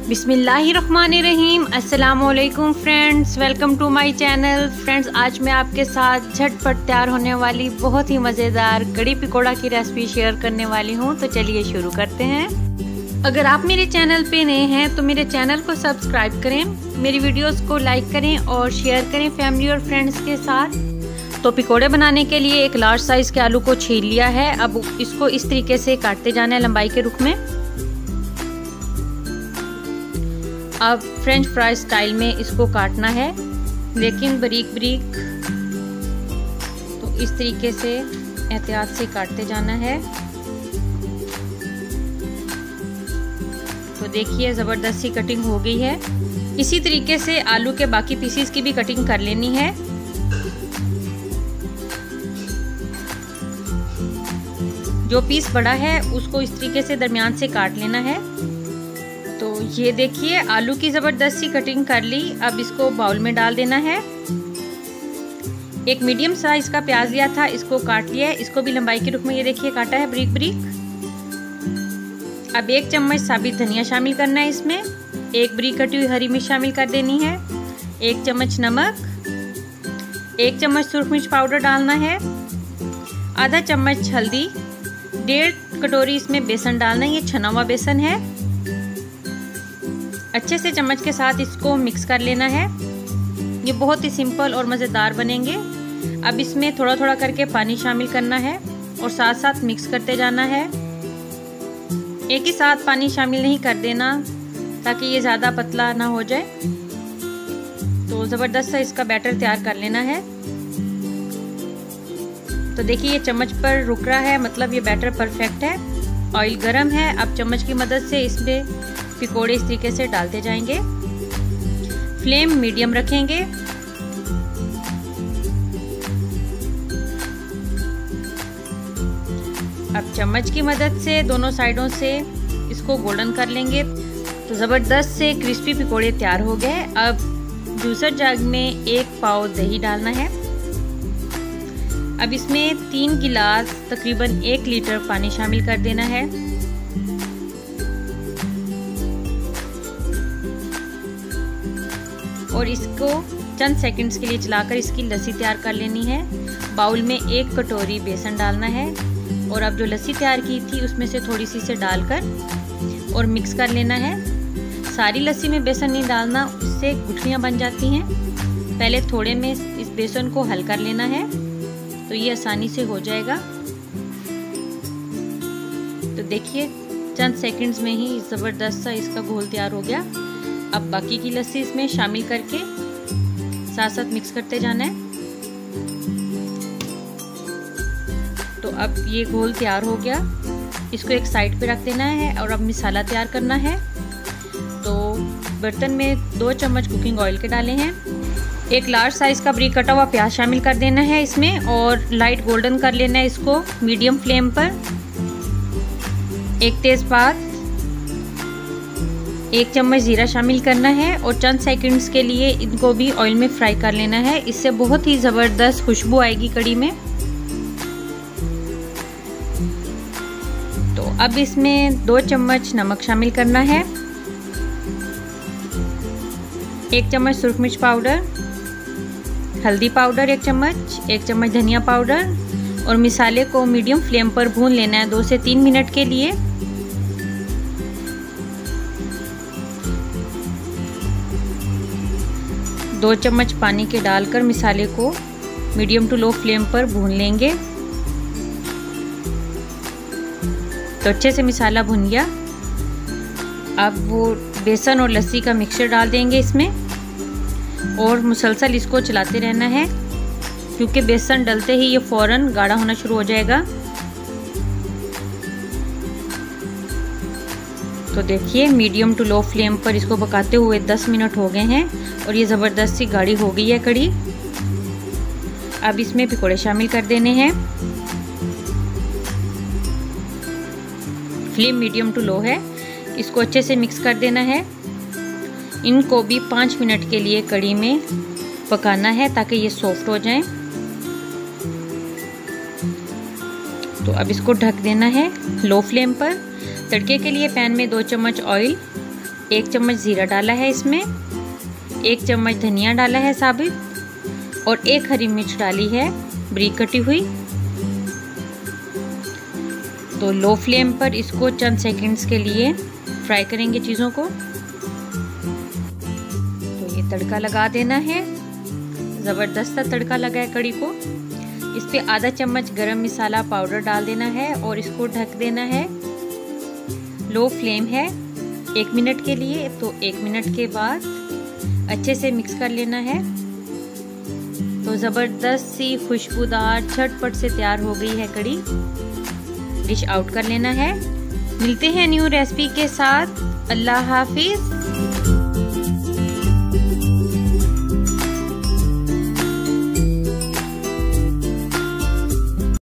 बिस्मिल्लाहिर्रहमानिर्रहीम। अस्सलामुअलैकुम friends, welcome to my channel. Friends, आज मैं आपके साथ झटपट तैयार होने वाली बहुत ही मज़ेदार कड़ी पकौड़ा की रेसिपी शेयर करने वाली हूं। तो चलिए शुरू करते हैं। अगर आप मेरे चैनल पे नए हैं तो मेरे चैनल को सब्सक्राइब करें, मेरी वीडियोस को लाइक करें और शेयर करें फैमिली और फ्रेंड्स के साथ। तो पकौड़े बनाने के लिए एक लार्ज साइज़ के आलू को छील लिया है। अब इसको इस तरीके से काटते जाना है लंबाई के रुख में। अब फ्रेंच फ्राई स्टाइल में इसको काटना है, लेकिन बारीक बारीक। तो इस तरीके से एहतियात से काटते जाना है। तो देखिए ज़बरदस्त सी कटिंग हो गई है। इसी तरीके से आलू के बाकी पीसीस की भी कटिंग कर लेनी है। जो पीस बड़ा है उसको इस तरीके से दरमियान से काट लेना है। तो ये देखिए आलू की ज़बरदस्त सी कटिंग कर ली। अब इसको बाउल में डाल देना है। एक मीडियम साइज का प्याज लिया था, इसको काट लिया है। इसको भी लंबाई के रुख में ये देखिए काटा है बारीक बारीक। अब 1 चम्मच साबित धनिया शामिल करना है इसमें। एक बारीक कटी हुई हरी मिर्च शामिल कर देनी है। 1 चम्मच नमक, 1 चम्मच सुरख मिर्च पाउडर डालना है। आधा चम्मच हल्दी, 1.5 कटोरी इसमें बेसन डालना है। ये छना हुआ बेसन है। अच्छे से चम्मच के साथ इसको मिक्स कर लेना है। ये बहुत ही सिंपल और मज़ेदार बनेंगे। अब इसमें थोड़ा थोड़ा करके पानी शामिल करना है और साथ साथ मिक्स करते जाना है। एक ही साथ पानी शामिल नहीं कर देना ताकि ये ज़्यादा पतला ना हो जाए। तो ज़बरदस्त सा इसका बैटर तैयार कर लेना है। तो देखिए ये चम्मच पर रुक रहा है, मतलब ये बैटर परफेक्ट है। ऑयल गरम है। अब चम्मच की मदद से इसमें पकौड़े इस तरीके से डालते जाएंगे। फ्लेम मीडियम रखेंगे। अब चम्मच की मदद से दोनों साइडों से इसको गोल्डन कर लेंगे। तो ज़बरदस्त से क्रिस्पी पकौड़े तैयार हो गए। अब जूसर जग में 1 पाव दही डालना है। अब इसमें 3 गिलास तकरीबन 1 लीटर पानी शामिल कर देना है। और इसको चंद सेकंड्स के लिए चलाकर इसकी लस्सी तैयार कर लेनी है। बाउल में 1 कटोरी बेसन डालना है और अब जो लस्सी तैयार की थी उसमें से थोड़ी सी से डालकर और मिक्स कर लेना है। सारी लस्सी में बेसन नहीं डालना, उससे गुठलियाँ बन जाती हैं। पहले थोड़े में इस बेसन को हल कर लेना है तो ये आसानी से हो जाएगा। तो देखिए चंद सेकंड्स में ही ज़बरदस्त सा इसका घोल तैयार हो गया। अब बाकी की लस्सी इसमें शामिल करके साथ साथ मिक्स करते जाना है। तो अब ये घोल तैयार हो गया। इसको एक साइड पे रख देना है और अब मसाला तैयार करना है। तो बर्तन में 2 चम्मच कुकिंग ऑयल के डाले हैं। एक लार्ज साइज का बारीक कटा हुआ प्याज शामिल कर देना है इसमें और लाइट गोल्डन कर लेना है इसको मीडियम फ्लेम पर। 1 तेज़पात, 1 चम्मच जीरा शामिल करना है और चंद सेकंड्स के लिए इनको भी ऑयल में फ्राई कर लेना है। इससे बहुत ही ज़बरदस्त खुशबू आएगी कड़ी में। तो अब इसमें 2 चम्मच नमक शामिल करना है। 1 चम्मच सुरख मिर्च पाउडर, हल्दी पाउडर 1 चम्मच, 1 चम्मच धनिया पाउडर और मसाले को मीडियम फ्लेम पर भून लेना है 2 से 3 मिनट के लिए। दो चम्मच पानी के डालकर मसाले को मीडियम टू लो फ्लेम पर भून लेंगे। तो अच्छे से मसाला भुन गया। अब वो बेसन और लस्सी का मिक्सचर डाल देंगे इसमें और मुसलसल इसको चलाते रहना है, क्योंकि बेसन डलते ही ये फौरन गाढ़ा होना शुरू हो जाएगा। तो देखिए मीडियम टू लो फ्लेम पर इसको पकाते हुए 10 मिनट हो गए हैं और ये ज़बरदस्त सी गाढ़ी हो गई है कड़ी। अब इसमें पकौड़े शामिल कर देने हैं। फ्लेम मीडियम टू लो है। इसको अच्छे से मिक्स कर देना है। इनको भी 5 मिनट के लिए कड़ी में पकाना है ताकि ये सॉफ्ट हो जाएं। तो अब इसको ढक देना है लो फ्लेम पर। तड़के के लिए पैन में 2 चम्मच ऑयल 1 चम्मच जीरा डाला है इसमें, 1 चम्मच धनिया डाला है साबित और 1 हरी मिर्च डाली है बारीक कटी हुई। तो लो फ्लेम पर इसको चंद सेकंड्स के लिए फ्राई करेंगे चीज़ों को। तो ये तड़का लगा देना है, ज़बरदस्त तड़का लगा है कड़ी को। इस पे आधा चम्मच गरम मसाला पाउडर डाल देना है और इसको ढक देना है। लो फ्लेम है 1 मिनट के लिए। तो 1 मिनट के बाद अच्छे से मिक्स कर लेना है। तो ज़बरदस्त सी खुशबूदार झटपट से तैयार हो गई है कड़ी। डिश आउट कर लेना है। मिलते हैं न्यू रेसिपी के साथ। अल्लाह हाफिज़।